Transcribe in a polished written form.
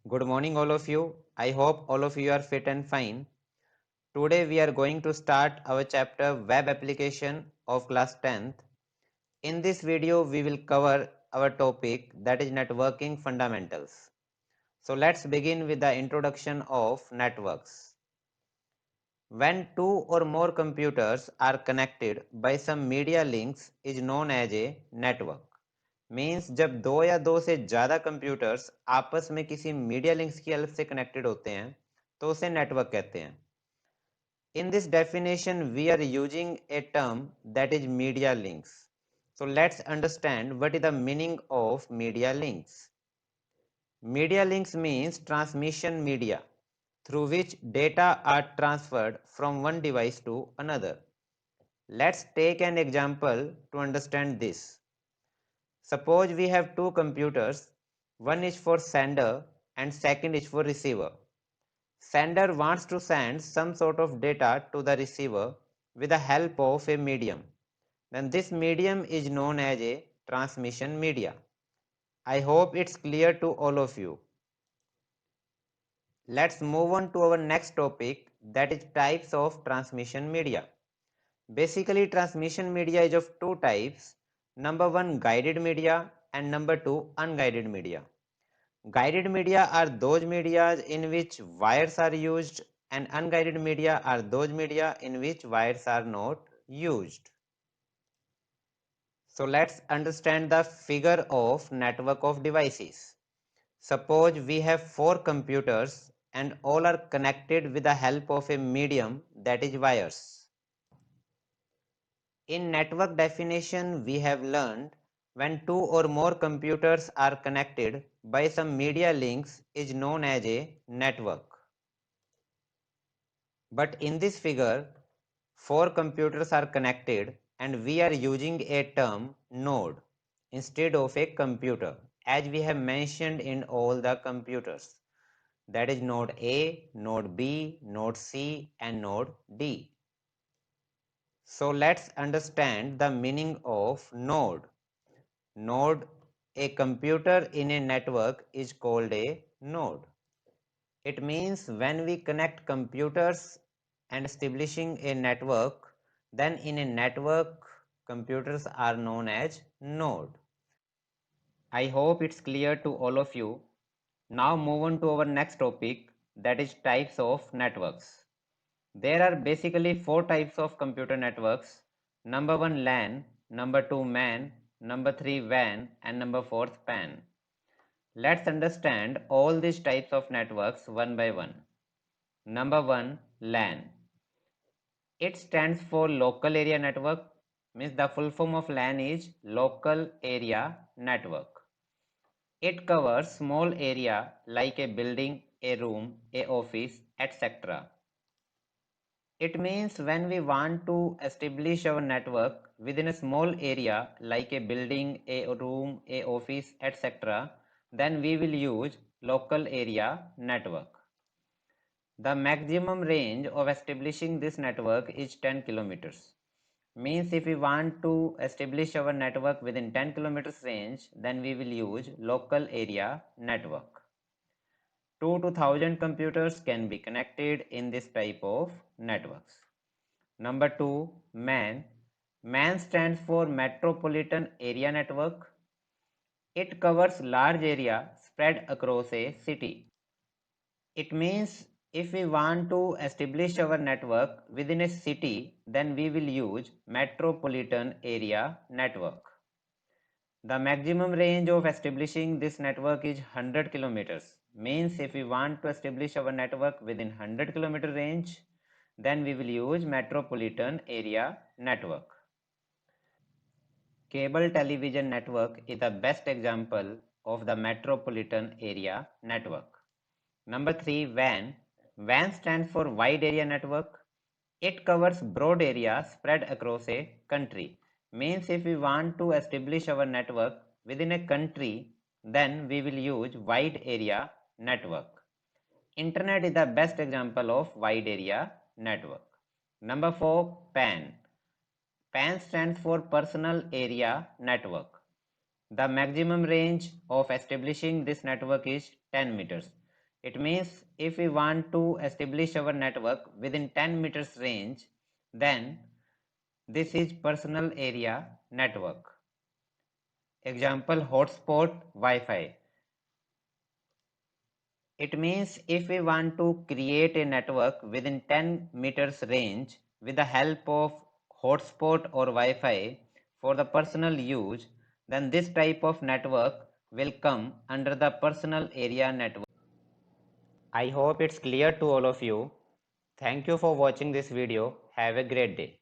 Good morning, all of you. I hope all of you are fit and fine. Today, we are going to start our chapter Web Application of class 10th. In this video, we will cover our topic that is networking fundamentals. So, let's begin with the introduction of networks. When two or more computers are connected by some media links is known as a network. Means जब दो या दो से ज़्यादा computers आपस में किसी media links की हेल्प से कनेक्टेड होते हैं तो उसे नेटवर्क कहते हैं. In this definition, we are using a term that is media links. So let's understand what is the meaning of media links. Media links means transmission media through which data are transferred from one device to another. Let's take an example to understand this. Suppose we have two computers, one is for sender and second is for receiver. Sender wants to send some sort of data to the receiver with the help of a medium. Then this medium is known as a transmission media. I hope it's clear to all of you. Let's move on to our next topic, that is types of transmission media. Basically, transmission media is of two types. Number one, guided media, and number two, unguided media. Guided media are those media in which wires are used, and unguided media are those media in which wires are not used. So let's understand the figure of network of devices. Suppose we have four computers and all are connected with the help of a medium, that is wires. In network definition, we have learned when two or more computers are connected by some media links is known as a network. But in this figure, four computers are connected and we are using a term node instead of a computer, as we have mentioned in all the computers. That is node A, node B, node C and node D. So let's understand the meaning of node. Node, a computer in a network is called a node. It means when we connect computers and establishing a network, then in a network, computers are known as node. I hope it's clear to all of you. Now move on to our next topic, that is types of networks. There are basically four types of computer networks. Number one LAN, number two MAN, number three WAN and number four PAN. Let's understand all these types of networks one by one. Number one, LAN. It stands for local area network, means the full form of LAN is local area network. It covers small area like a building, a room, a office, etc. It means when we want to establish our network within a small area like a building, a room, a office, etc., then we will use local area network. The maximum range of establishing this network is 10 kilometers. Means if we want to establish our network within 10 kilometers range, then we will use local area network. 2 to 1000 computers can be connected in this type of networks. Number 2, MAN. MAN stands for Metropolitan Area Network. It covers large area spread across a city. It means if we want to establish our network within a city, then we will use Metropolitan Area Network. The maximum range of establishing this network is 100 kilometers. Means if we want to establish our network within 100 kilometer range, then we will use Metropolitan Area Network. Cable television network is the best example of the Metropolitan Area Network. Number 3, WAN. WAN stands for Wide Area Network. It covers broad area spread across a country. Means if we want to establish our network within a country, then we will use wide area network. Internet is the best example of wide area network. Number 4, PAN. PAN stands for Personal Area Network. The maximum range of establishing this network is 10 meters. It means if we want to establish our network within 10 meters range, then this is personal area network. Example, hotspot Wi-Fi. It means if we want to create a network within 10 meters range with the help of hotspot or Wi-Fi for the personal use, then this type of network will come under the personal area network. I hope it's clear to all of you. Thank you for watching this video. Have a great day.